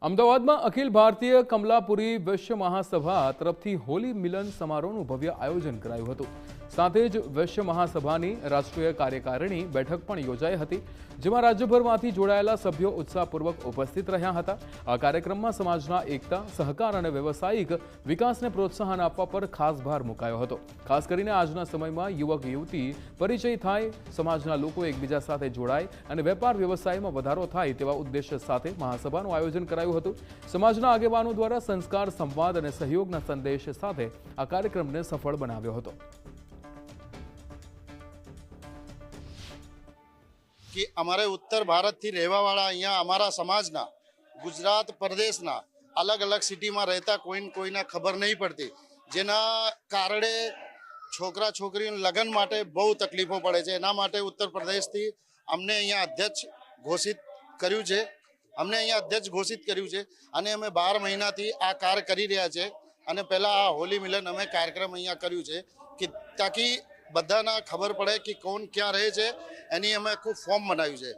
અમદાવાદમાં અખિલ ભારતીય કમલાપુરી વૈશ્ય મહાસભા તરફથી હોલી મિલન સમારોહનું ભવ્ય આયોજન કરાયું હતું। સાથે જ વૈશ્ય મહાસભાની રાષ્ટ્રીય કાર્યકારિણી બેઠક પણ યોજાઈ હતી, જેમાં રાજ્યભરમાંથી જોડાયેલા સભ્યો ઉત્સાહપૂર્વક ઉપસ્થિત રહ્યા હતા। આ કાર્યક્રમમાં સમાજના એકતા, સહકાર અને વ્યવસાયિક વિકાસને પ્રોત્સાહન આપવા પર ખાસ ભાર મુકાયો હતો। ખાસ કરીને આજના સમયમાં યુવક યુવતી પરિચય થાય, સમાજના લોકો એકબીજા સાથે જોડાય અને વેપાર વ્યવસાયમાં વધારો થાય તેવા ઉદ્દેશ્ય સાથે મહાસભાનું આયોજન કરાયું હતું। સમાજના આગેવાનો દ્વારા સંસ્કાર, સંવાદ અને સહયોગના સંદેશ સાથે આ કાર્યક્રમને સફળ બનાવ્યો હતો। कि अमारे उत्तर भारत थी रहवा वाला अहियां अमारा समाजना गुजरात प्रदेशना अलग अलग सिटी में रहता कोई ना खबर नहीं पड़ती, जेना कारणे छोकरा छोकरी लग्न माटे बहु तकलीफों पड़े छे। एना माटे उत्तर प्रदेश थी अमने अहियां अध्यक्ष घोषित कर्युं छे। अमने अहियां अध्यक्ष घोषित कर्युं छे अने अमे 12 महीनाथी आ कार्य करी रह्या छे। अने पहला आ होली मिलन अमे कार्यक्रम अहियां कर्युं छे कि ताकि बधाना खबर पड़े कि कौन क्या रहे छे। एनी अमे खूब फॉर्म बनाव्युं छे।